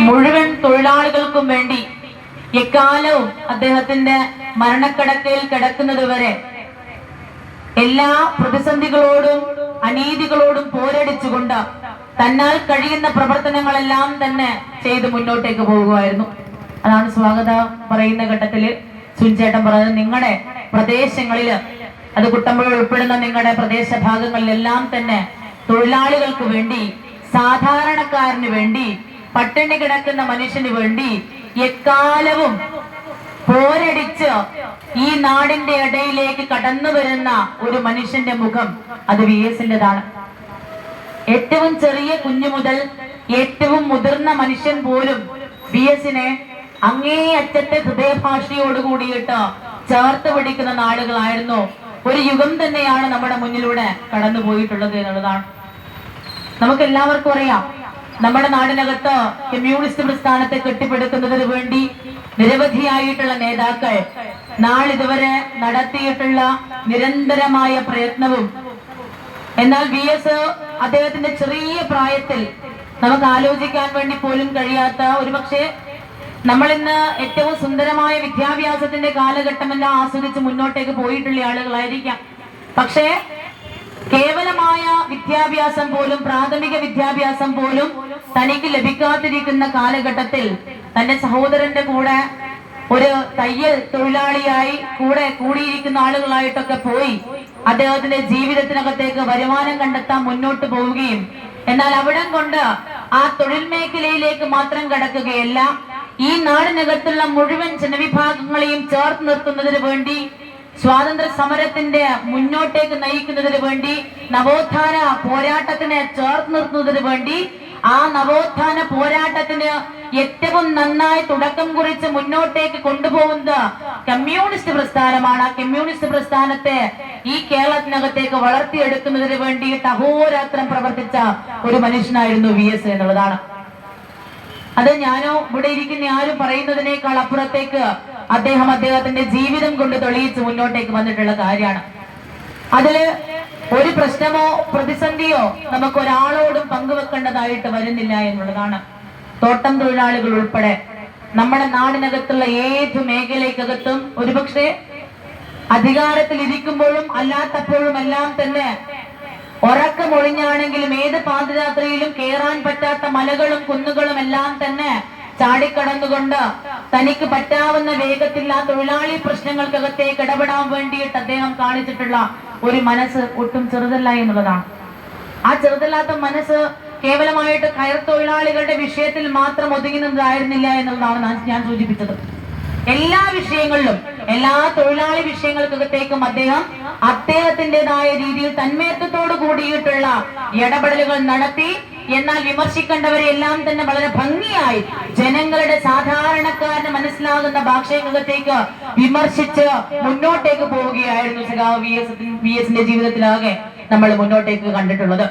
മുഴുവൻ തൊഴിലാളികൾക്കും വേണ്ടി എക്കാലവും അദ്ദേഹത്തിന്റെ മരണക്കിടക്കയിൽ കിടക്കുന്നത് വരെ എല്ലാ പ്രതിസന്ധികളോടും അനീതികളോടും പോരടിച്ചുകൊണ്ട് തന്നാൽ കഴിയുന്ന പ്രവർത്തനങ്ങളെല്ലാം തന്നെ ചെയ്ത് മുന്നോട്ടേക്ക് പോകുമായിരുന്നു. അതാണ് സ്വാഗതം പറയുന്ന ഘട്ടത്തില് സുനിച്ചേട്ടൻ പറഞ്ഞത്, നിങ്ങളുടെ പ്രദേശങ്ങളില്, അത് കുട്ടമ്പുഴ ഉൾപ്പെടുന്ന നിങ്ങളുടെ പ്രദേശ ഭാഗങ്ങളിലെല്ലാം തന്നെ തൊഴിലാളികൾക്ക് വേണ്ടി, സാധാരണക്കാരന് വേണ്ടി, പട്ടിണി കിടക്കുന്ന മനുഷ്യന് വേണ്ടി എക്കാലവും പോരടിച്ച് ഈ നാടിന്റെ ഇടയിലേക്ക് കടന്നു വരുന്ന ഒരു മനുഷ്യന്റെ മുഖം അത് VS-ന്റേതാണ്. ഏറ്റവും ചെറിയ കുഞ്ഞു മുതൽ ഏറ്റവും മുതിർന്ന മനുഷ്യൻ പോലും VS-നെ അങ്ങേയറ്റത്തെ ഹൃദയഭാഷയോട് കൂടിയിട്ട് ചേർത്ത് പിടിക്കുന്ന നാളുകളായിരുന്നു. ഒരു യുഗം തന്നെയാണ് നമ്മുടെ മുന്നിലൂടെ കടന്നു പോയിട്ടുള്ളത് എന്നുള്ളതാണ്. നമുക്ക് എല്ലാവർക്കും അറിയാം, നമ്മുടെ നാടിനകത്ത് കമ്മ്യൂണിസ്റ്റ് പ്രസ്ഥാനത്തെ കെട്ടിപ്പടുക്കുന്നതിന് വേണ്ടി നിരവധിയായിട്ടുള്ള നേതാക്കൾ നാളിതുവരെ നടത്തിയിട്ടുള്ള നിരന്തരമായ പ്രയത്നവും, എന്നാൽ VS അദ്ദേഹത്തിന്റെ ചെറിയ പ്രായത്തിൽ നമുക്ക് ആലോചിക്കാൻ വേണ്ടി പോലും കഴിയാത്ത, ഒരുപക്ഷെ നമ്മൾ ഇന്ന് ഏറ്റവും സുന്ദരമായ വിദ്യാഭ്യാസത്തിന്റെ കാലഘട്ടമെല്ലാം ആസ്വദിച്ച് മുന്നോട്ടേക്ക് പോയിട്ടുള്ള ആളുകളായിരിക്കാം. പക്ഷേ കേവലമായ വിദ്യാഭ്യാസം പോലും, പ്രാഥമിക വിദ്യാഭ്യാസം പോലും തനിക്ക് ലഭിക്കാതിരിക്കുന്ന കാലഘട്ടത്തിൽ തന്റെ സഹോദരന്റെ കൂടെ ഒരു തയ്യൽ തൊഴിലാളിയായി കൂടെ കൂടിയിരിക്കുന്ന ആളുകളായിട്ടൊക്കെ പോയി അദ്ദേഹത്തിന്റെ ജീവിതത്തിനകത്തേക്ക് വരുമാനം കണ്ടെത്താൻ മുന്നോട്ട് പോവുകയും, എന്നാൽ അവിടം കൊണ്ട് ആ തൊഴിൽ മേഖലയിലേക്ക് മാത്രം കടക്കുകയല്ല, ഈ നാടിനകത്തുള്ള മുഴുവൻ ജനവിഭാഗങ്ങളെയും ചേർത്ത് നിർത്തുന്നതിന് വേണ്ടി, സ്വാതന്ത്ര്യ സമരത്തിന്റെ മുന്നോട്ടേക്ക് നയിക്കുന്നതിന് വേണ്ടി, നവോത്ഥാന പോരാട്ടത്തിനെ ചേർത്ത് നിർത്തുന്നതിന് വേണ്ടി, ആ നവോത്ഥാന പോരാട്ടത്തിന് ഏറ്റവും നന്നായി തുടക്കം കുറിച്ച് മുന്നോട്ടേക്ക് കൊണ്ടുപോകുന്നത് കമ്മ്യൂണിസ്റ്റ് പ്രസ്ഥാനമാണ്. ആ കമ്മ്യൂണിസ്റ്റ് പ്രസ്ഥാനത്തെ ഈ കേരളത്തിനകത്തേക്ക് വളർത്തിയെടുക്കുന്നതിന് വേണ്ടിയിട്ട് അഹോരാത്രം പ്രവർത്തിച്ച ഒരു മനുഷ്യനായിരുന്നു VS എന്നുള്ളതാണ്. അത് ഞാനോ ഇവിടെ ഇരിക്കുന്ന ആരും പറയുന്നതിനേക്കാൾ അപ്പുറത്തേക്ക് അദ്ദേഹത്തിന്റെ ജീവിതം കൊണ്ട് തെളിയിച്ച് മുന്നോട്ടേക്ക് വന്നിട്ടുള്ള കാര്യമാണ്. അതില് ഒരു പ്രശ്നമോ പ്രതിസന്ധിയോ നമുക്ക് ഒരാളോടും പങ്കുവെക്കേണ്ടതായിട്ട് വരുന്നില്ല എന്നുള്ളതാണ്. തോട്ടം തൊഴിലാളികൾ ഉൾപ്പെടെ നമ്മുടെ നാടിനകത്തുള്ള ഏത് മേഖലയ്ക്കകത്തും ഒരുപക്ഷെ അധികാരത്തിൽ ഇരിക്കുമ്പോഴും അല്ലാത്തപ്പോഴും എല്ലാം തന്നെ ഉറക്കമൊഴിഞ്ഞാണെങ്കിലും ഏത് പാദയാത്രയിലും കയറാൻ പറ്റാത്ത മലകളും കുന്നുകളും എല്ലാം തന്നെ ചാടിക്കടന്നുകൊണ്ട് തനിക്ക് പറ്റാവുന്ന വേഗത്തിൽ ആ തൊഴിലാളി പ്രശ്നങ്ങൾക്കകത്തേക്ക് ഇടപെടാൻ വേണ്ടിയിട്ട് അദ്ദേഹം കാണിച്ചിട്ടുള്ള ഒരു മനസ്സ് ഒട്ടും ചെറുതല്ല എന്നുള്ളതാണ്. ആ ചെറുതല്ലാത്ത മനസ്സ് കേവലമായിട്ട് കയർ തൊഴിലാളികളുടെ വിഷയത്തിൽ മാത്രം ഒതുങ്ങുന്നതായിരുന്നില്ല എന്നുള്ളതാണ് ഞാൻ സൂചിപ്പിച്ചത്. എല്ലാ വിഷയങ്ങളിലും, എല്ലാ തൊഴിലാളി വിഷയങ്ങൾക്കകത്തേക്കും അദ്ദേഹത്തിൻ്റെതായ രീതിയിൽ തന്മയത്വത്തോട് കൂടിയിട്ടുള്ള ഇടപെടലുകൾ നടത്തി. എന്നാൽ വിമർശിക്കേണ്ടവരെ എല്ലാം തന്നെ വളരെ ഭംഗിയായി ജനങ്ങളുടെ, സാധാരണക്കാരന് മനസ്സിലാകുന്ന ഭാഷയ്ക്കകത്തേക്ക് വിമർശിച്ച് മുന്നോട്ടേക്ക് പോവുകയായിരുന്നു സഖാവ് VS-ന്റെ ജീവിതത്തിലാകെ നമ്മൾ മുന്നോട്ടേക്ക് കണ്ടിട്ടുള്ളത്.